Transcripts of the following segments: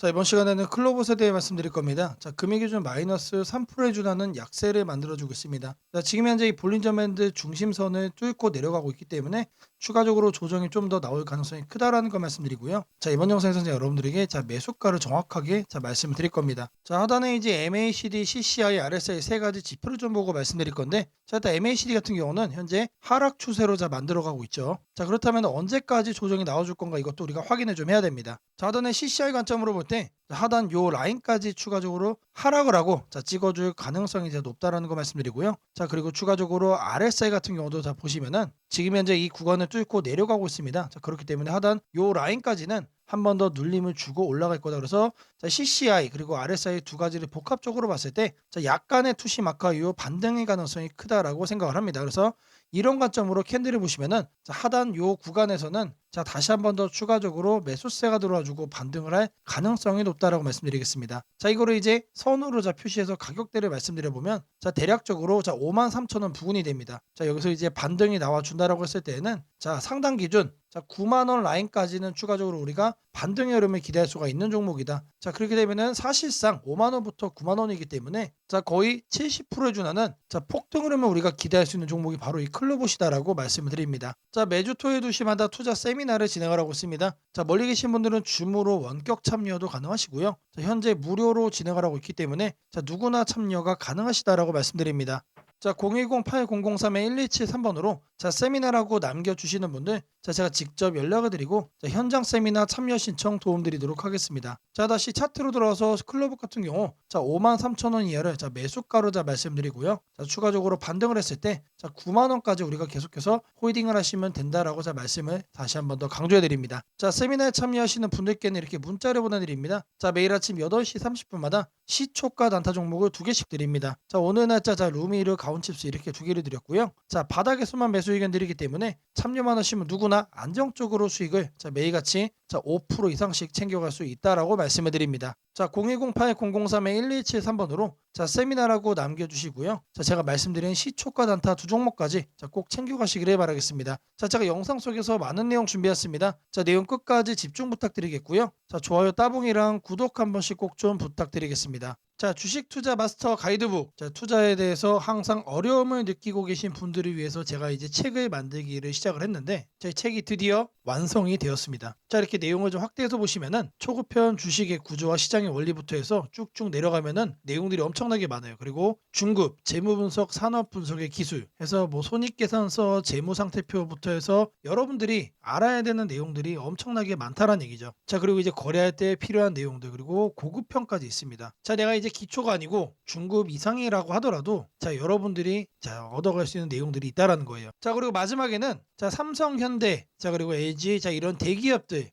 자, 이번 시간에는 클로봇에 대해 말씀드릴 겁니다. 자, 금액 기준 마이너스 3%에 준하는 약세를 만들어주고 있습니다. 자, 지금 현재 이 볼린저 밴드 중심선을 뚫고 내려가고 있기 때문에 추가적으로 조정이 좀 더 나올 가능성이 크다라는 거 말씀드리고요. 자, 이번 영상에서 제가 여러분들에게 매수가를 정확하게 말씀을 드릴 겁니다. 자, 하단에 이제 MACD, CCI, RSI 세 가지 지표를 좀 보고 말씀드릴 건데, 자, 일단 MACD 같은 경우는 현재 하락 추세로 만들어가고 있죠. 자, 그렇다면 언제까지 조정이 나와줄 건가 이것도 우리가 확인을 좀 해야 됩니다. 자, 하단에 CCI 관점으로 볼 때 하단 요 라인까지 추가적으로 하락을 하고 찍어줄 가능성이 이제 높다라는 거 말씀드리고요. 자, 그리고 추가적으로 RSI 같은 경우도 보시면은 지금 현재 이 구간을 뚫고 내려가고 있습니다. 자, 그렇기 때문에 하단 요 라인까지는 한 번 더 눌림을 주고 올라갈 거다. 그래서 CCI 그리고 RSI 두 가지를 복합적으로 봤을 때 약간의 투시 마카 이후 반등의 가능성이 크다라고 생각을 합니다. 그래서 이런 관점으로 캔들을 보시면은 하단 요 구간에서는 다시 한 번 더 추가적으로 매수세가 들어와주고 반등을 할 가능성이 높다라고 말씀드리겠습니다. 자, 이거를 이제 선으로 표시해서 가격대를 말씀드려 보면 대략적으로 53,000원 부근이 됩니다. 자, 여기서 이제 반등이 나와준다라고 했을 때에는 상단 기준 9만 원 라인까지는 추가적으로 우리가 반등의 흐름을 기대할 수가 있는 종목이다. 자, 그렇게 되면은 사실상 5만 원부터 9만 원이기 때문에 거의 70%에 준하는 폭등 흐름을 우리가 기대할 수 있는 종목이 바로 이 클로봇이다라고 말씀을 드립니다. 자, 매주 토요일 2시마다 투자 세미나를 진행을 하고 있습니다. 자, 멀리 계신 분들은 줌으로 원격 참여도 가능하시고요. 자, 현재 무료로 진행을 하고 있기 때문에 누구나 참여가 가능하시다라고 말씀드립니다. 자, 010-8003-1273번으로 세미나라고 남겨주시는 분들 제가 직접 연락을 드리고 현장 세미나 참여 신청 도움드리도록 하겠습니다. 자, 다시 차트로 들어와서 클로봇 같은 경우 53,000원 이하를 매수가로 말씀드리고요. 추가적으로 반등을 했을 때 9만 원까지 우리가 계속해서 홀딩을 하시면 된다라고 말씀을 다시 한 번 더 강조해 드립니다. 자, 세미나에 참여하시는 분들께는 이렇게 문자를 보내드립니다. 자, 매일 아침 8시 30분마다 시초가 단타 종목을 2개씩 드립니다. 자, 오늘 날짜 루미르 가온칩스 이렇게 2개를 드렸고요. 자, 바닥에서만 매수 의견 드리기 때문에 참여만 하시면 누구나 안정적으로 수익을 매일같이 5% 이상씩 챙겨갈 수 있다라고 말씀을 드립니다. 자, 010-8003-1273번으로 세미나라고 남겨주시고요. 자, 제가 말씀드린 시초가 단타 두 종목까지 꼭 챙겨가시기를 바라겠습니다. 자, 제가 영상 속에서 많은 내용 준비했습니다. 자, 내용 끝까지 집중 부탁드리겠고요. 자, 좋아요 따봉이랑 구독 한 번씩 꼭 좀 부탁드리겠습니다. 자, 주식 투자 마스터 가이드북. 자, 투자에 대해서 항상 어려움을 느끼고 계신 분들을 위해서 제가 이제 책을 만들기를 시작을 했는데 제 책이 드디어 완성이 되었습니다. 자, 이렇게 내용을 좀 확대해서 보시면은 초급편 주식의 구조와 시장의 원리부터 해서 쭉쭉 내려가면은 내용들이 엄청나게 많아요. 그리고 중급, 재무 분석, 산업 분석의 기술 해서 손익계산서, 재무 상태표부터 해서 여러분들이 알아야 되는 내용들이 엄청나게 많다라는 얘기죠. 자, 그리고 이제 거래할 때 필요한 내용들 그리고 고급편까지 있습니다. 자, 내가 이제 기초가 아니고 중급 이상이라고 하더라도 여러분들이 얻어갈 수 있는 내용들이 있다라는 거예요. 자, 그리고 마지막에는 삼성, 현대, 그리고 LG 이런 대기업들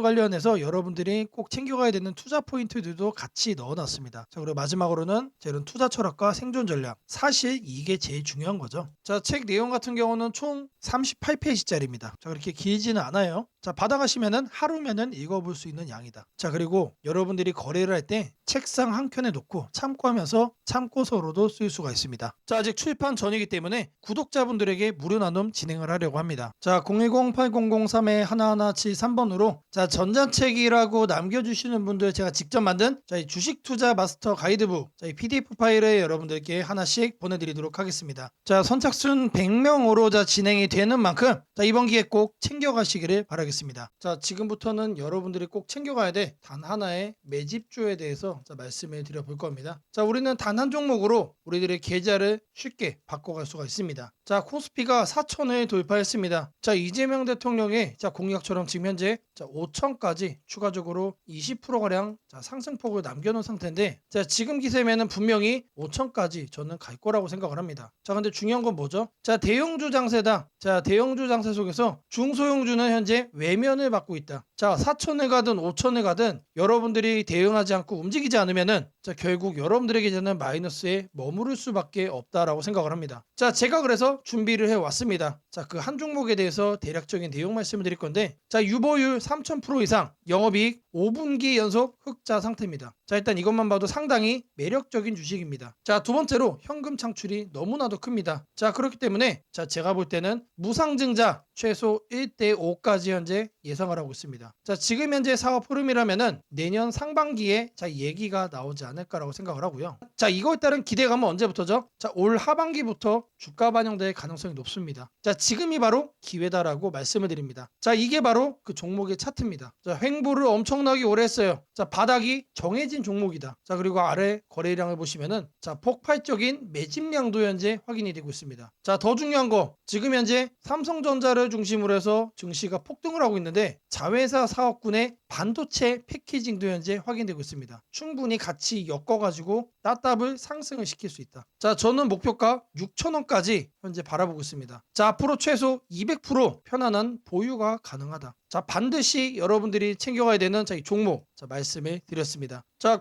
관련해서 여러분들이 꼭 챙겨가야 되는 투자 포인트들도 같이 넣어놨습니다. 자, 그리고 마지막으로는 이런 투자 철학과 생존 전략. 사실 이게 제일 중요한 거죠. 자, 책 내용 같은 경우는 총 38페이지짜리입니다. 자, 그렇게 길지는 않아요. 자, 받아가시면은 하루면은 읽어볼 수 있는 양이다. 자, 그리고 여러분들이 거래를 할 때 책상 한 켠에 놓고 참고하면서 참고서로도 쓸 수가 있습니다. 자, 아직 출판 전이기 때문에 구독자분들에게 무료 나눔 진행을 하려고 합니다. 자, 010-8003-1173번으로 전자책이라고 남겨주시는 분들 제가 직접 만든 이 주식 투자 마스터 가이드북 이 PDF 파일을 여러분들께 하나씩 보내드리도록 하겠습니다. 자, 선착순 100명으로 진행이 되는 만큼 이번 기회 꼭 챙겨가시기를 바라겠습니다. 자, 지금부터는 여러분들이 꼭 챙겨가야 돼 단 하나의 매집주에 대해서 말씀을 드려볼 겁니다. 자, 우리는 단 한 종목으로 우리들의 계좌를 쉽게 바꿔갈 수가 있습니다. 자, 코스피가 4천을 돌파했습니다. 자, 이재명 대통령의 공약처럼 지금 현재 5천까지 추가적으로 20%가량 상승폭을 남겨놓은 상태인데 지금 기세면은 분명히 5천까지 저는 갈 거라고 생각을 합니다. 자, 근데 중요한 건 뭐죠? 자, 대형주 장세다. 자, 대형주 장세 속에서 중소형주는 현재 외면을 받고 있다. 자, 4천을 가든 5천을 가든 여러분들이 대응하지 않고 움직이지 않으면은 결국 여러분들에게 저는 마이너스에 머무를 수밖에 없다라고 생각을 합니다. 자, 제가 그래서 준비를 해왔습니다. 자, 그 한 종목에 대해서 대략적인 내용 말씀을 드릴 건데 유보율 3000% 이상 영업이익 5분기 연속 흑자 상태입니다. 자, 일단 이것만 봐도 상당히 매력적인 주식입니다. 자, 두 번째로 현금 창출이 너무나도 큽니다. 자, 그렇기 때문에 제가 볼 때는 무상증자 최소 1대 5까지 현재 예상을 하고 있습니다. 자, 지금 현재 사업 흐름이라면은 내년 상반기에 자, 얘기가 나오지 않을까라고 생각을 하고요. 자, 이거에 따른 기대감은 언제부터죠? 자, 올 하반기부터 주가 반영될 가능성이 높습니다. 자, 지금이 바로 기회다라고 말씀을 드립니다. 자, 이게 바로 그 종목의 차트입니다. 자, 횡보를 엄청나게 오래 했어요. 자, 바닥이 정해진 종목이다. 자, 그리고 아래 거래량을 보시면은 자, 폭발적인 매집량도 현재 확인이 되고 있습니다. 자, 더 중요한 거 지금 현재 삼성전자를 중심으로 해서 증시가 폭등을 하고 있는데 자회사 사업군의 반도체 패키징도 현재 확인되고 있습니다. 충분히 같이 엮어가지고 따답을 상승을 시킬 수 있다. 자, 저는 목표가 6,000원까지 현재 바라보고 있습니다. 자, 앞으로 최소 200% 편안한 보유가 가능하다. 자, 반드시 여러분들이 챙겨가야 되는 자, 이 종목 자, 말씀을 드렸습니다. 자,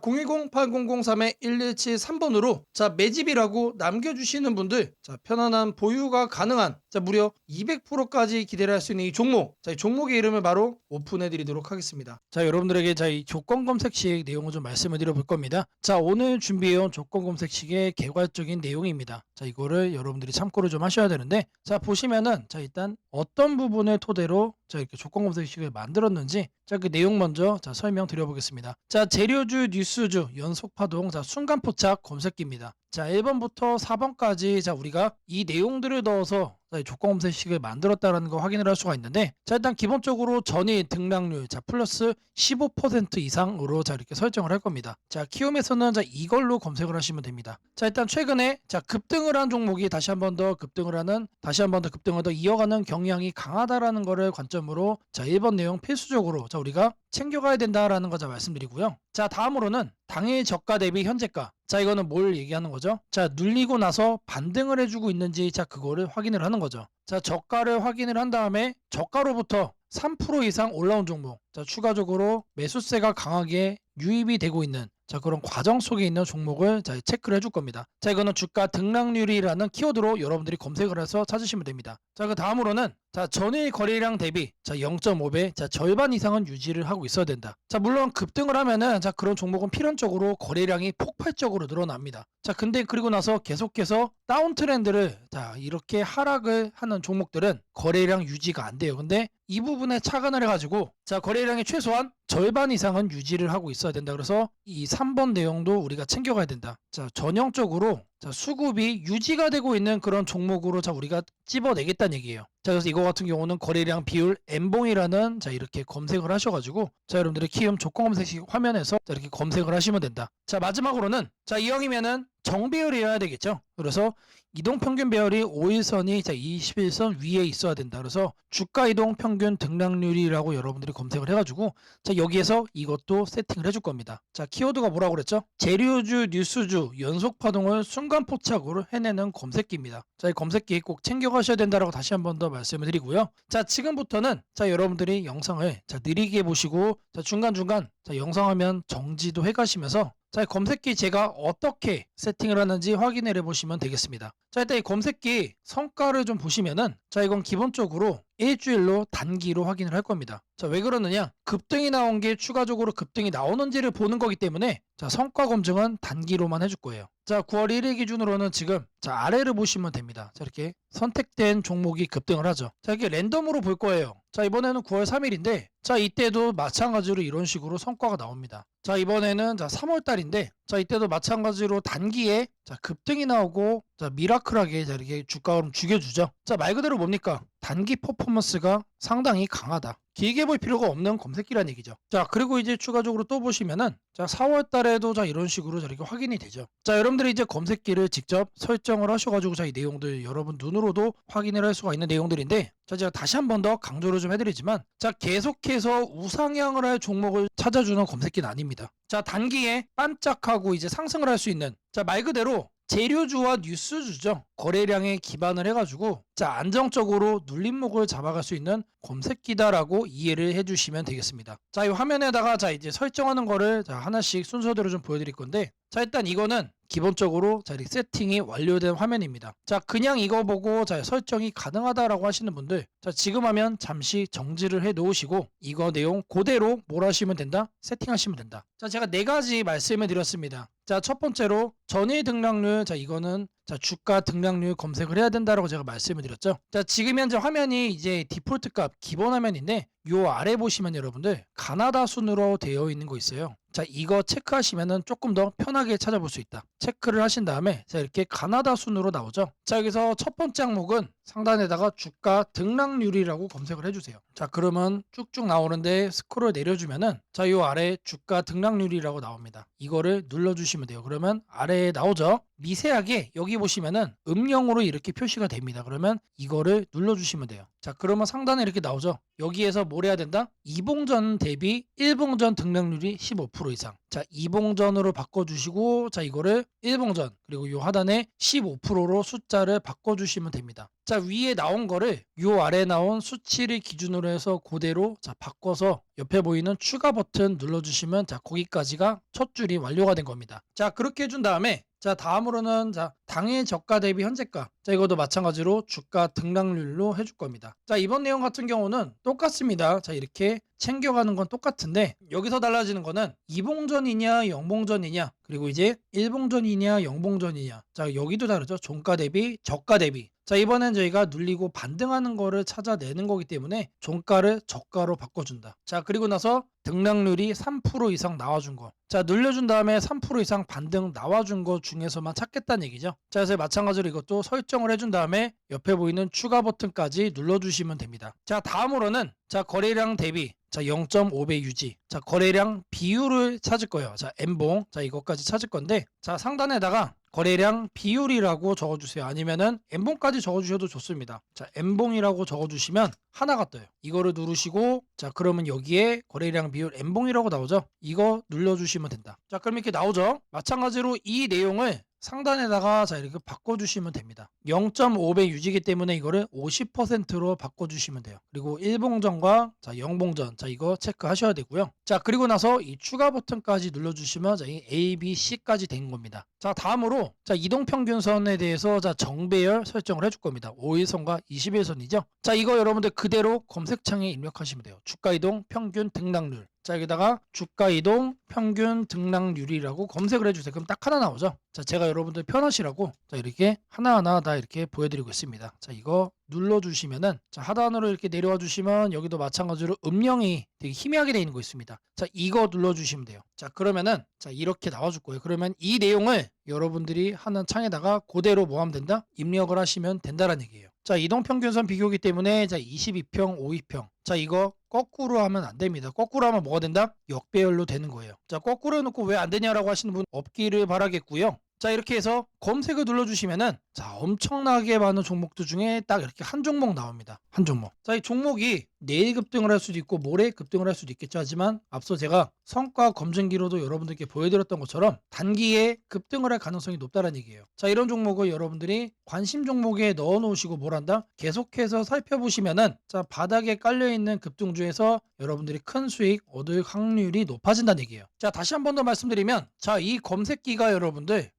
010-8003-1173번으로 자, 매집이라고 남겨주시는 분들 자, 편안한 보유가 가능한 자, 무려 200%까지 기대를 할 수 있는 이 종목 자, 이 종목의 이름을 바로 오픈해 드리도록 하겠습니다. 자, 여러분들에게 자, 이 조건 검색식 내용을 좀 말씀을 드려볼 겁니다. 자, 오늘 준비해온 조건 검색식의 개괄적인 내용입니다. 자, 이거를 여러분들이 참고를 좀 하셔야 되는데 자, 보시면은 자, 일단 어떤 부분을 토대로 자, 이렇게 조건 검색식을 만들었는지 자, 그 내용 먼저 자, 설명드려보겠습니다. 자, 재료주, 뉴스주, 연속파동, 자, 순간포착 검색기입니다. 자, 1번부터 4번까지 자, 우리가 이 내용들을 넣어서 자, 조건 검색식을 만들었다는 거 확인을 할 수가 있는데 자, 일단 기본적으로 전일 등락률 자, 플러스 15% 이상으로 자, 이렇게 설정을 할 겁니다. 자, 키움에서는 자, 이걸로 검색을 하시면 됩니다. 자, 일단 최근에 자, 급등을 한 종목이 다시 한 번 더 급등을 더 이어가는 경향이 강하다라는 거를 관점으로 자, 1번 내용 필수적으로 자, 우리가 챙겨가야 된다라는 거 자, 말씀드리고요. 자, 다음으로는 당일 저가 대비 현재가 자, 이거는 뭘 얘기하는 거죠? 자, 눌리고 나서 반등을 해주고 있는지 자, 그거를 확인을 하는 거죠. 자, 저가를 확인을 한 다음에 저가로부터 3% 이상 올라온 종목 자, 추가적으로 매수세가 강하게 유입이 되고 있는 자, 그런 과정 속에 있는 종목을 자, 체크를 해줄 겁니다. 자, 이거는 주가 등락률이라는 키워드로 여러분들이 검색을 해서 찾으시면 됩니다. 자, 그 다음으로는 자, 전일 거래량 대비 자, 0.5배 자, 절반 이상은 유지를 하고 있어야 된다. 자, 물론 급등을 하면은 자, 그런 종목은 필연적으로 거래량이 폭발적으로 늘어납니다. 자, 근데 그리고 나서 계속해서 다운 트렌드를 자, 이렇게 하락을 하는 종목들은 거래량 유지가 안 돼요. 근데 이 부분에 착안을 해가지고 자, 거래량의 최소한 절반 이상은 유지를 하고 있어야 된다. 그래서 이 3번 내용도 우리가 챙겨가야 된다. 자, 전형적으로 자, 수급이 유지가 되고 있는 그런 종목으로 자, 우리가 찝어내겠다는 얘기예요. 자, 그래서 이거 같은 경우는 거래량 비율 N봉이라는 자, 이렇게 검색을 하셔가지고 자, 여러분들의 키움 조건 검색식 화면에서 자, 이렇게 검색을 하시면 된다. 자, 마지막으로는 자, 이형이면은 정배열이어야 되겠죠. 그래서 이동평균 배열이 5일선이 자, 21선 위에 있어야 된다. 그래서 주가 이동 평균 등락률이라고 여러분들이 검색을 해가지고 자, 여기에서 이것도 세팅을 해줄 겁니다. 자, 키워드가 뭐라고 그랬죠? 재료주, 뉴스주, 연속 파동을 순간 포착으로 해내는 검색기입니다. 자, 이 검색기 꼭 챙겨가셔야 된다라고 다시 한 번 더 말씀을 드리고요. 자, 지금부터는 자, 여러분들이 영상을 자, 느리게 보시고 자, 중간중간 자, 영상 화면 정지도 해가시면서 자, 검색기 제가 어떻게 세팅을 하는지 확인을 해보시면 되겠습니다. 자, 일단 이 검색기 성과를 좀 보시면은 자, 이건 기본적으로 일주일로 단기로 확인을 할 겁니다. 자, 왜 그러느냐? 급등이 나온 게 추가적으로 급등이 나오는지를 보는 거기 때문에 자, 성과 검증은 단기로만 해줄 거예요. 자, 9월 1일 기준으로는 지금 자, 아래를 보시면 됩니다. 자, 이렇게 선택된 종목이 급등을 하죠. 자, 이게 랜덤으로 볼 거예요. 자, 이번에는 9월 3일인데 자, 이때도 마찬가지로 이런 식으로 성과가 나옵니다. 자, 이번에는 자, 3월 달인데 자, 이때도 마찬가지로 단기에 자, 급등이 나오고 자, 미라클하게 자, 이렇게 주가 흐름 죽여주죠. 자, 말 그대로 뭡니까? 단기 퍼포먼스가 상당히 강하다. 길게 볼 필요가 없는 검색기란 얘기죠. 자, 그리고 이제 추가적으로 또 보시면은 자, 4월 달에도 자, 이런 식으로 자, 이렇게 확인이 되죠. 자, 여러분들이 이제 검색기를 직접 설정을 하셔가지고 자, 이 내용들 여러분 눈으로도 확인을 할 수가 있는 내용들인데 자, 제가 다시 한 번 더 강조를 좀 해드리지만 자, 계속해서 우상향을 할 종목을 찾아주는 검색기는 아닙니다. 자, 단기에 반짝하고 이제 상승을 할 수 있는 자, 말 그대로 재료주와 뉴스주죠. 거래량에 기반을 해가지고 자, 안정적으로 눌림목을 잡아갈 수 있는 검색기다라고 이해를 해주시면 되겠습니다. 자, 이 화면에다가 자, 이제 설정하는 거를 자, 하나씩 순서대로 좀 보여드릴 건데 자, 일단 이거는 기본적으로 자, 세팅이 완료된 화면입니다. 자, 그냥 이거 보고 자, 설정이 가능하다라고 하시는 분들 자, 지금 하면 잠시 정지를 해 놓으시고 이거 내용 그대로 뭘 하시면 된다? 세팅하시면 된다. 자, 제가 네 가지 말씀을 드렸습니다. 자, 첫 번째로 전일 등락률 자, 이거는 자, 주가 등락률 검색을 해야 된다라고 제가 말씀을 드렸죠. 자, 지금 현재 화면이 이제 디폴트 값 기본 화면인데 요 아래 보시면 여러분들 가나다 순으로 되어 있는 거 있어요. 자, 이거 체크하시면은 조금 더 편하게 찾아볼 수 있다. 체크를 하신 다음에 자, 이렇게 가나다 순으로 나오죠. 자, 여기서 첫 번째 항목은 상단에다가 주가 등락률이라고 검색을 해주세요. 자, 그러면 쭉쭉 나오는데 스크롤 내려주면은 자, 요 아래 주가 등락률이라고 나옵니다. 이거를 눌러주시면 돼요. 그러면 아래에 나오죠. 미세하게 여기 보시면은 음영으로 이렇게 표시가 됩니다. 그러면 이거를 눌러주시면 돼요. 자, 그러면 상단에 이렇게 나오죠. 여기에서 뭘 해야 된다? 이봉전 대비 일봉전 등락률이 15% 이상. 자, 이봉전으로 바꿔주시고 자, 이거를 일봉전 그리고 요 하단에 15%로 숫자를 바꿔주시면 됩니다. 자, 위에 나온 거를 요 아래 나온 수치를 기준으로 해서 그대로 자, 바꿔서 옆에 보이는 추가 버튼 눌러주시면 자, 거기까지가 첫 줄이 완료가 된 겁니다. 자, 그렇게 해준 다음에 자, 다음으로는 자, 당일 저가 대비 현재가. 자, 이것도 마찬가지로 주가 등락률로 해줄 겁니다. 자, 이번 내용 같은 경우는 똑같습니다. 자, 이렇게 챙겨가는 건 똑같은데 여기서 달라지는 거는 이봉전이냐 영봉전이냐 그리고 이제 일봉전이냐 영봉전이냐. 자, 여기도 다르죠. 종가 대비 저가 대비. 자, 이번엔 저희가 눌리고 반등하는 거를 찾아내는 거기 때문에 종가를 저가로 바꿔준다. 자, 그리고 나서 등락률이 3% 이상 나와준 거. 자, 눌려준 다음에 3% 이상 반등 나와준 거 중에서만 찾겠다는 얘기죠. 자, 그래서 마찬가지로 이것도 설정을 해준 다음에 옆에 보이는 추가 버튼까지 눌러주시면 됩니다. 자, 다음으로는 자, 거래량 대비 자, 0.5배 유지. 자, 거래량 비율을 찾을 거예요. 자, N봉. 자, 이것까지 찾을 건데 자, 상단에다가 거래량 비율이라고 적어주세요. 아니면은 N봉까지 적어주셔도 좋습니다. 자, N봉이라고 적어주시면 하나가 떠요. 이거를 누르시고 자, 그러면 여기에 거래량 비율 N봉이라고 나오죠. 이거 눌러주시면 된다. 자, 그럼 이렇게 나오죠. 마찬가지로 이 내용을 상단에다가 자, 이렇게 바꿔주시면 됩니다. 0.5배 유지기 때문에 이거를 50%로 바꿔주시면 돼요. 그리고 일봉전과 자, 영봉전 자, 이거 체크하셔야 되고요. 자, 그리고 나서 이 추가 버튼까지 눌러주시면 자, 이 A, B, C까지 된 겁니다. 자, 다음으로 자, 이동평균선에 대해서 자, 정배열 설정을 해줄 겁니다. 5일선과 20일선이죠. 자, 이거 여러분들 그대로 검색창에 입력하시면 돼요. 주가이동 평균 등락률. 자, 여기다가 주가이동 평균 등락률이라고 검색을 해주세요. 그럼 딱 하나 나오죠. 자, 제가 여러분들 편하시라고 자, 이렇게 하나하나 다 이렇게 보여드리고 있습니다. 자, 이거 눌러주시면은 자, 하단으로 이렇게 내려와 주시면 여기도 마찬가지로 음영이 되게 희미하게 되어 있는 거 있습니다. 자, 이거 눌러주시면 돼요. 자, 그러면은 자, 이렇게 나와줄 거예요. 그러면 이 내용을 여러분들이 하는 창에다가 그대로 뭐 하면 된다? 입력을 하시면 된다라는 얘기예요. 자, 이동평균선 비교기 때문에 자, 22평, 52평. 자, 이거 거꾸로 하면 안 됩니다. 거꾸로 하면 뭐가 된다? 역배열로 되는 거예요. 자, 거꾸로 해놓고 왜 안 되냐라고 하시는 분 없기를 바라겠고요. 자, 이렇게 해서 검색을 눌러주시면은 자, 엄청나게 많은 종목들 중에 딱 이렇게 한 종목 나옵니다. 한 종목. 자, 이 종목이 내일 급등을 할 수도 있고 모레 급등을 할 수도 있겠죠. 하지만 앞서 제가 성과 검증기로도 여러분들께 보여드렸던 것처럼 단기에 급등을 할 가능성이 높다는 얘기예요. 자, 이런 종목을 여러분들이 관심 종목에 넣어 놓으시고 뭘 한다? 계속해서 살펴보시면은 자, 바닥에 깔려있는 급등주에서 여러분들이 큰 수익 얻을 확률이 높아진다는 얘기예요. 자, 다시 한 번 더 말씀드리면 자, 이 검색기가 여러분들의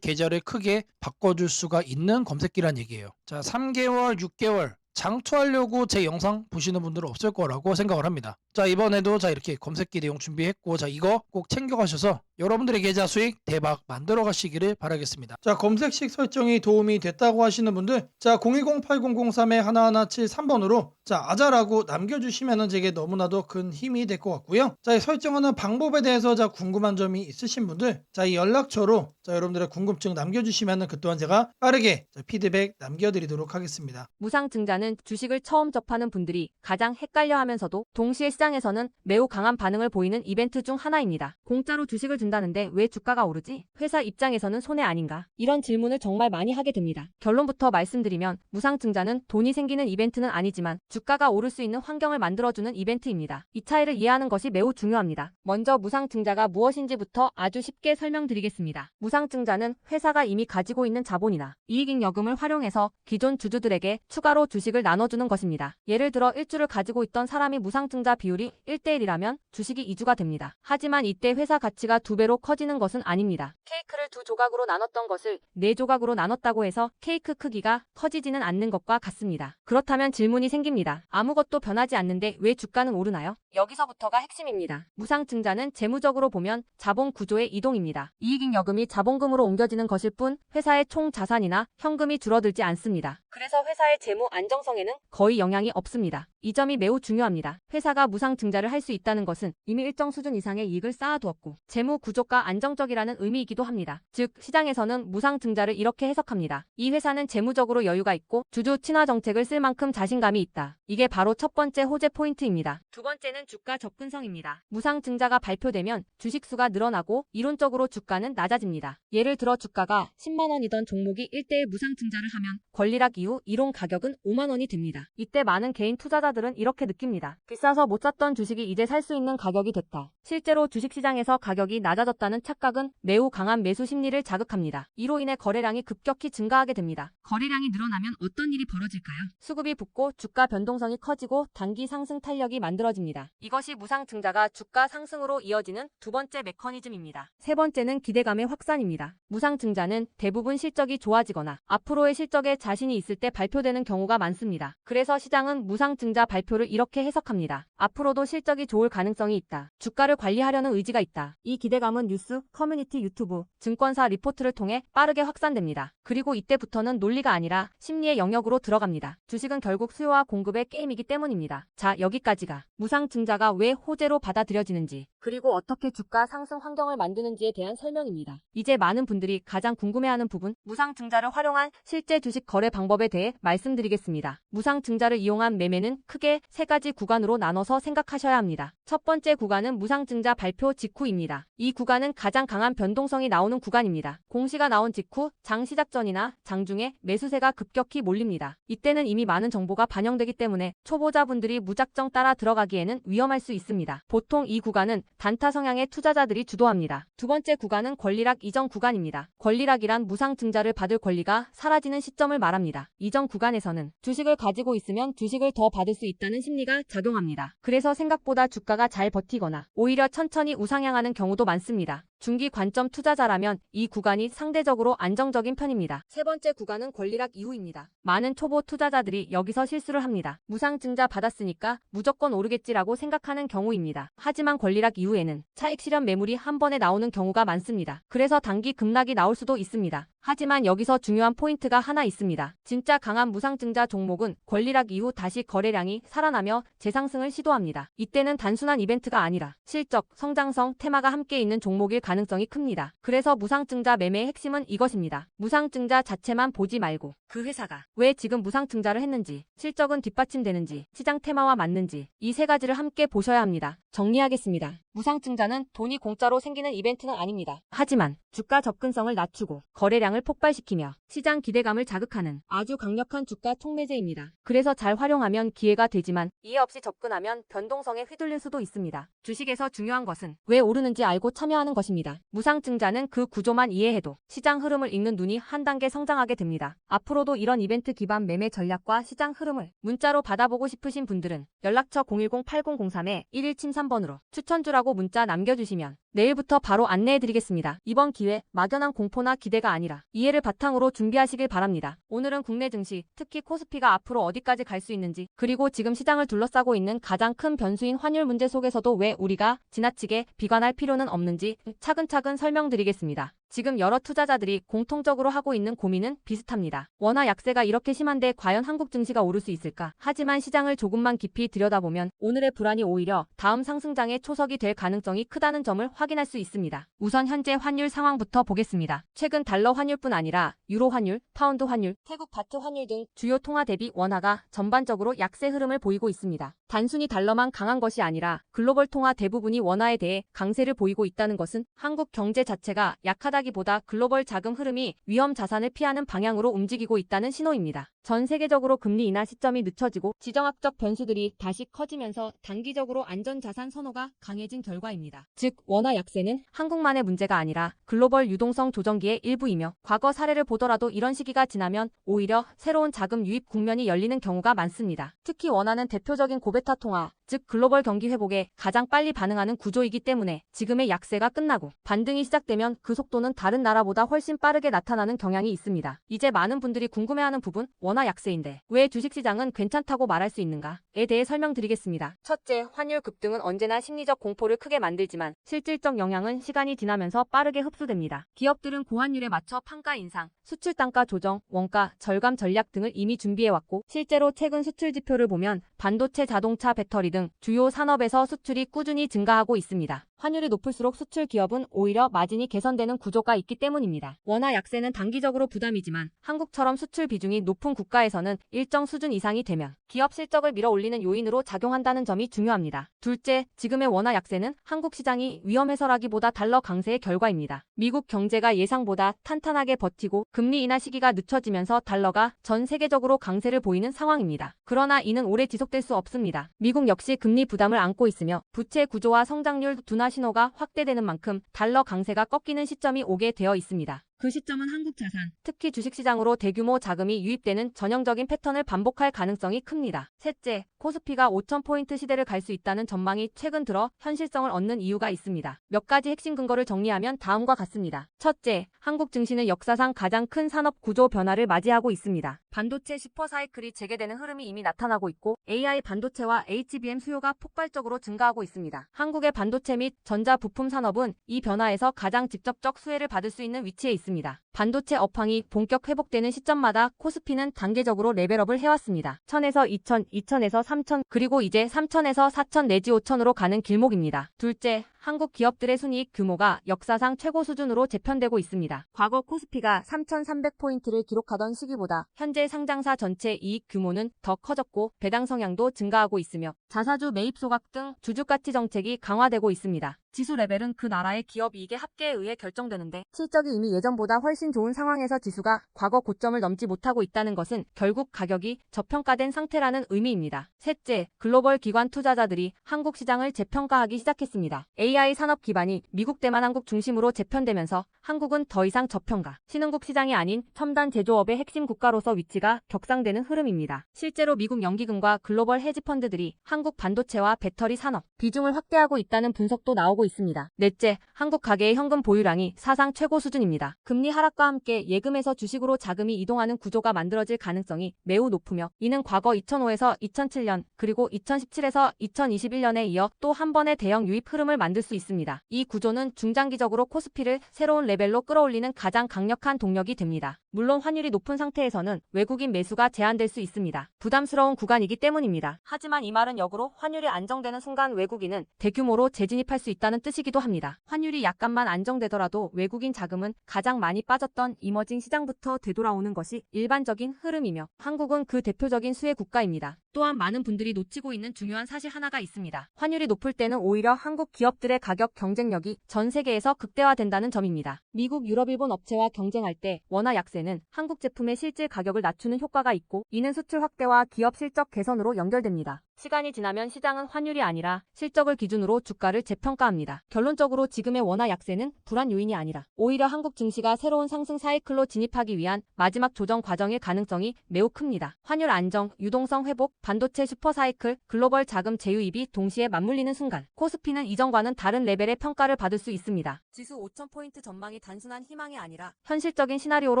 계좌를 크게 바꿔줄 수가 있는 검색기란 얘기예요. 자, 3개월, 6개월 장투하려고 제 영상 보시는 분들은 없을 거라고 생각을 합니다. 자, 이번에도 자, 이렇게 검색기 내용 준비했고 자, 이거 꼭 챙겨가셔서 여러분들의 계좌 수익 대박 만들어 가시기를 바라겠습니다. 자, 검색식 설정이 도움이 됐다고 하시는 분들 자, 010-8003-1173번으로 자, 아자라고 남겨주시면 제게 너무나도 큰 힘이 될 것 같고요. 자, 이 설정하는 방법에 대해서 자, 궁금한 점이 있으신 분들 자, 이 연락처로 자, 여러분들의 궁금증 남겨주시면 그 또한 제가 빠르게 자, 피드백 남겨드리도록 하겠습니다. 무상증자는 주식을 처음 접하는 분들이 가장 헷갈려하면서도 동시에 시장에서는 매우 강한 반응을 보이는 이벤트 중 하나입니다. 공짜로 주식을 준다는데 왜 주가가 오르지? 회사 입장에서는 손해 아닌가? 이런 질문을 정말 많이 하게 됩니다. 결론부터 말씀드리면 무상증자는 돈이 생기는 이벤트는 아니지만 주가가 오를 수 있는 환경을 만들어주는 이벤트입니다. 이 차이를 이해하는 것이 매우 중요합니다. 먼저 무상증자가 무엇인지부터 아주 쉽게 설명드리겠습니다. 무상증자는 회사가 이미 가지고 있는 자본이나 이익잉여금을 활용해서 기존 주주들에게 추가로 주식을 나눠주는 것입니다. 예를 들어 1주를 가지고 있던 사람이 무상증자 비율이 1대1이라면 주식이 2주가 됩니다. 하지만 이때 회사 가치가 2배로 커지는 것은 아닙니다. 케이크를 두 조각으로 나눴던 것을 네 조각으로 나눴다고 해서 케이크 크기가 커지지는 않는 것과 같습니다. 그렇다면 질문이 생깁니다. 아무것도 변하지 않는데 왜 주가는 오르나요? 여기서부터가 핵심입니다. 무상증자는 재무적으로 보면 자본 구조의 이동입니다. 이익잉여금이 자본금으로 옮겨지는 것일 뿐 회사의 총 자산이나 현금이 줄어들지 않습니다. 그래서 회사의 재무 안정성에는 거의 영향이 없습니다. 이 점이 매우 중요합니다. 회사가 무상증자를 할 수 있다는 것은 이미 일정 수준 이상의 이익을 쌓아두었고 재무 구조가 안정적이라는 의미이기도 합니다. 즉 시장에서는 무상증자를 이렇게 해석합니다. 이 회사는 재무적으로 여유가 있고 주주 친화 정책을 쓸 만큼 자신감이 있다. 이게 바로 첫 번째 호재 포인트입니다. 두 번째는 주가 접근성입니다. 무상증자가 발표되면 주식수가 늘어나고 이론적으로 주가는 낮아집니다. 예를 들어 주가가 10만 원이던 종목이 1대1 무상증자를 하면 권리락 이후 이론 가격은 5만 원이 됩니다. 이때 많은 개인 투자자들은 이렇게 느낍니다. 비싸서 못 샀던 주식이 이제 살 수 있는 가격이 됐다. 실제로 주식시장에서 가격이 낮아졌다는 착각은 매우 강한 매수 심리를 자극합니다. 이로 인해 거래량이 급격히 증가하게 됩니다. 거래량이 늘어나면 어떤 일이 벌어질까요? 수급이 붙고 주가 변동성이 커지고 단기 상승 탄력이 만들어집니다. 이것이 무상증자가 주가 상승으로 이어지는 두 번째 메커니즘입니다. 세 번째는 기대감의 확산입니다. 무상증자는 대부분 실적이 좋아지거나 앞으로의 실적에 자신이 있을 때 발표되는 경우가 많습니다. 그래서 시장은 무상증자 발표를 이렇게 해석합니다. 앞으로도 실적이 좋을 가능성이 있다. 주가를 관리하려는 의지가 있다. 이 기대감은 뉴스, 커뮤니티, 유튜브, 증권사 리포트를 통해 빠르게 확산됩니다. 그리고 이때부터는 논리가 아니라 심리의 영역으로 들어갑니다. 주식은 결국 수요와 공급의 게임이기 때문입니다. 자, 여기까지가 무상증자가 왜 호재로 받아들여지는지 그리고 어떻게 주가 상승 환경을 만드는지에 대한 설명입니다. 이제 많은 분들이 가장 궁금해하는 부분, 무상증자를 활용한 실제 주식 거래 방법에 대해 말씀드리겠습니다. 무상증자를 이용한 매매는 크게 세 가지 구간으로 나눠서 생각하셔야 합니다. 첫 번째 구간은 무상증자 발표 직후입니다. 이 구간은 가장 강한 변동성이 나오는 구간입니다. 공시가 나온 직후 장 시작 전이나 장중에 매수세가 급격히 몰립니다. 이때는 이미 많은 정보가 반영되기 때문에 초보자분들이 무작정 따라 들어가기에는 위험할 수 있습니다. 보통 이 구간은 단타 성향의 투자자들이 주도합니다. 두 번째 구간은 권리락 이전 구간입니다. 권리락이란 무상증자를 받을 권리가 사라지는 시점을 말합니다. 이전 구간에서는 주식을 가지고 있으면 주식을 더 받을 수 있다는 심리가 작용합니다. 그래서 생각보다 주가가 잘 버티거나 오히려 천천히 우상향하는 경우도 많습니다. 중기 관점 투자자라면 이 구간이 상대적으로 안정적인 편입니다. 세 번째 구간은 권리락 이후입니다. 많은 초보 투자자들이 여기서 실수를 합니다. 무상증자 받았으니까 무조건 오르겠지라고 생각하는 경우입니다. 하지만 권리락 이후에는 차익 실현 매물이 한 번에 나오는 경우가 많습니다. 그래서 단기 급락이 나올 수도 있습니다. 하지만 여기서 중요한 포인트가 하나 있습니다. 진짜 강한 무상증자 종목은 권리락 이후 다시 거래량이 살아나며 재상승을 시도합니다. 이때는 단순한 이벤트가 아니라 실적, 성장성, 테마가 함께 있는 종목일 가능성이 큽니다. 그래서 무상증자 매매의 핵심은 이것입니다. 무상증자 자체만 보지 말고 그 회사가 왜 지금 무상증자를 했는지, 실적은 뒷받침되는지, 시장 테마와 맞는지 이 세 가지를 함께 보셔야 합니다. 정리하겠습니다. 무상증자는 돈이 공짜로 생기는 이벤트는 아닙니다. 하지만 주가 접근성을 낮추고 거래량을 폭발시키며 시장 기대감을 자극하는 아주 강력한 주가 촉매제입니다. 그래서 잘 활용하면 기회가 되지만 이해 없이 접근하면 변동성에 휘둘릴 수도 있습니다. 주식에서 중요한 것은 왜 오르는지 알고 참여하는 것입니다. 무상증자는 그 구조만 이해해도 시장 흐름을 읽는 눈이 한 단계 성장하게 됩니다. 앞으로도 이런 이벤트 기반 매매 전략과 시장 흐름을 문자로 받아보고 싶으신 분들은 연락처 010-8003-1173번으로 추천주라고 문자 남겨주시면 내일부터 바로 안내해드리겠습니다. 이번 기회 막연한 공포나 기대가 아니라 이해를 바탕으로 준비하시길 바랍니다. 오늘은 국내 증시, 특히 코스피가 앞으로 어디까지 갈 수 있는지, 그리고 지금 시장을 둘러싸고 있는 가장 큰 변수인 환율 문제 속에서도 왜 우리가 지나치게 비관할 필요는 없는지 차근차근 설명드리겠습니다. 지금 여러 투자자들이 공통적으로 하고 있는 고민은 비슷합니다. 원화 약세가 이렇게 심한데 과연 한국 증시가 오를 수 있을까? 하지만 시장을 조금만 깊이 들여다보면 오늘의 불안이 오히려 다음 상승장의 초석이 될 가능성이 크다는 점을 확인할 수 있습니다. 우선 현재 환율 상황부터 보겠습니다. 최근 달러 환율뿐 아니라 유로 환율, 파운드 환율, 태국 바트 환율 등 주요 통화 대비 원화가 전반적으로 약세 흐름을 보이고 있습니다. 단순히 달러만 강한 것이 아니라 글로벌 통화 대부분이 원화에 대해 강세를 보이고 있다는 것은 한국 경제 자체가 약하다기보다 글로벌 자금 흐름이 위험 자산을 피하는 방향으로 움직이고 있다는 신호입니다. 전 세계적으로 금리 인하 시점이 늦춰지고 지정학적 변수들이 다시 커지면서 단기적으로 안전자산 선호가 강해진 결과입니다. 즉 원화 약세는 한국만의 문제가 아니라 글로벌 유동성 조정기의 일부이며 과거 사례를 보더라도 이런 시기가 지나면 오히려 새로운 자금 유입 국면이 열리는 경우가 많습니다. 특히 원화는 대표적인 고베타 통화, 즉 글로벌 경기 회복에 가장 빨리 반응하는 구조이기 때문에 지금의 약세가 끝나고 반등이 시작되면 그 속도는 다른 나라보다 훨씬 빠르게 나타나는 경향이 있습니다. 이제 많은 분들이 궁금해하는 부분, 원화 약세인데 왜 주식시장은 괜찮다고 말할 수 있는가에 대해 설명드리겠습니다. 첫째, 환율 급등은 언제나 심리적 공포를 크게 만들지만 실질적 영향은 시간이 지나면서 빠르게 흡수됩니다. 기업들은 고환율에 맞춰 판가 인상, 수출 단가 조정, 원가 절감 전략 등을 이미 준비해왔고 실제로 최근 수출 지표를 보면 반도체, 자동차, 배터리 등 주요 산업에서 수출이 꾸준히 증가하고 있습니다. 환율이 높을수록 수출 기업은 오히려 마진이 개선되는 구조가 있기 때문입니다. 원화 약세는 단기적으로 부담이지만 한국처럼 수출 비중이 높은 국가에서는 일정 수준 이상이 되면 기업 실적을 밀어올리는 요인으로 작용한다는 점이 중요합니다. 둘째, 지금의 원화 약세는 한국 시장이 위험해서라기보다 달러 강세의 결과입니다. 미국 경제가 예상보다 탄탄하게 버티고 금리 인하 시기가 늦춰지면서 달러가 전 세계적으로 강세를 보이는 상황입니다. 그러나 이는 오래 지속될 수 없습니다. 미국 역시 금리 부담을 안고 있으며 부채 구조와 성장률 둔화 신호가 확대되는 만큼 달러 강세가 꺾이는 시점이 오게 되어 있습니다. 그 시점은 한국 자산, 특히 주식시장으로 대규모 자금이 유입되는 전형적인 패턴을 반복할 가능성이 큽니다. 셋째, 코스피가 5,000포인트 시대를 갈 수 있다는 전망이 최근 들어 현실성을 얻는 이유가 있습니다. 몇 가지 핵심 근거를 정리하면 다음과 같습니다. 첫째, 한국 증시는 역사상 가장 큰 산업 구조 변화를 맞이하고 있습니다. 반도체 슈퍼사이클이 재개되는 흐름이 이미 나타나고 있고 AI 반도체와 HBM 수요가 폭발적으로 증가하고 있습니다. 한국의 반도체 및 전자 부품 산업은 이 변화에서 가장 직접적 수혜를 받을 수 있는 위치에 있습니다. 반도체 업황이 본격 회복되는 시점마다 코스피는 단계적으로 레벨업을 해왔습니다. 1000에서 2000, 2000에서 3000, 그리고 이제 3000에서 4000 내지 5000으로 가는 길목입니다. 둘째, 한국 기업들의 순이익 규모가 역사상 최고 수준으로 재편되고 있습니다. 과거 코스피가 3,300포인트를 기록하던 시기보다 현재 상장사 전체 이익 규모는 더 커졌고 배당 성향도 증가하고 있으며 자사주 매입 소각 등 주주가치 정책이 강화되고 있습니다. 지수 레벨은 그 나라의 기업 이익의 합계에 의해 결정되는데 실적이 이미 예전보다 훨씬 좋은 상황에서 지수가 과거 고점을 넘지 못하고 있다는 것은 결국 가격이 저평가된 상태라는 의미입니다. 셋째, 글로벌 기관 투자자들이 한국 시장을 재평가하기 시작했습니다. AI 산업 기반이 미국 대만 한국 중심으로 재편되면서 한국은 더 이상 저평가, 신흥국 시장이 아닌 첨단 제조업의 핵심 국가로서 위치가 격상되는 흐름입니다. 실제로 미국 연기금과 글로벌 헤지펀드들이 한국 반도체와 배터리 산업 비중을 확대하고 있다는 분석도 나오고 있습니다. 넷째, 한국 가계의 현금 보유량이 사상 최고 수준입니다. 금리 하락과 함께 예금에서 주식으로 자금이 이동하는 구조가 만들어질 가능성이 매우 높으며 이는 과거 2005에서 2007년 그리고 2017에서 2021년에 이어 또 한 번의 대형 유입 흐름을 만들 수 있습니다. 이 구조는 중장기적으로 코스피를 새로운 레벨로 끌어올리는 가장 강력한 동력이 됩니다. 물론 환율이 높은 상태에서는 외국인 매수가 제한될 수 있습니다. 부담스러운 구간이기 때문입니다. 하지만 이 말은 역으로 환율이 안정되는 순간 외국인은 대규모로 재진입할 수 있다는 뜻이기도 합니다. 환율이 약간만 안정되더라도 외국인 자금은 가장 많이 빠졌던 이머징 시장부터 되돌아오는 것이 일반적인 흐름이며 한국은 그 대표적인 수혜 국가입니다. 또한 많은 분들이 놓치고 있는 중요한 사실 하나가 있습니다. 환율이 높을 때는 오히려 한국 기업들의 가격 경쟁력이 전 세계에서 극대화된다는 점입니다. 미국, 유럽, 일본 업체와 경쟁할 때 원화 약세는 한국 제품의 실질 가격을 낮추는 효과가 있고 이는 수출 확대와 기업 실적 개선으로 연결됩니다. 시간이 지나면 시장은 환율이 아니라 실적을 기준으로 주가를 재평가합니다. 결론적으로 지금의 원화 약세는 불안 요인이 아니라 오히려 한국 증시가 새로운 상승 사이클로 진입하기 위한 마지막 조정 과정일 가능성이 매우 큽니다. 환율 안정, 유동성 회복, 반도체 슈퍼사이클, 글로벌 자금 재유입이 동시에 맞물리는 순간 코스피는 이전과는 다른 레벨의 평가를 받을 수 있습니다. 지수 5,000포인트 전망이 단순한 희망이 아니라 현실적인 시나리오로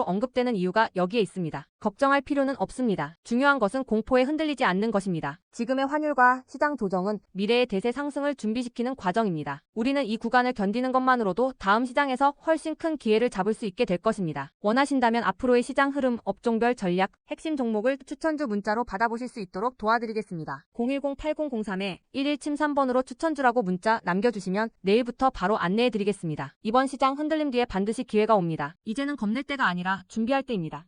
언급되는 이유가 여기에 있습니다. 걱정할 필요는 없습니다. 중요한 것은 공포에 흔들리지 않는 것입니다. 지금의 환율과 시장 조정은 미래의 대세 상승을 준비시키는 과정입니다. 우리는 이 구간을 견디는 것만으로도 다음 시장에서 훨씬 큰 기회를 잡을 수 있게 될 것입니다. 원하신다면 앞으로의 시장 흐름, 업종별 전략, 핵심 종목을 추천주 문자로 받아보실 수 있도록 도와드리겠습니다. 010-8003-1173번으로 추천주라고 문자 남겨주시면 내일부터 바로 안내해드리겠습니다. 이번 시장 흔들림 뒤에 반드시 기회가 옵니다. 이제는 겁낼 때가 아니라 준비할 때입니다.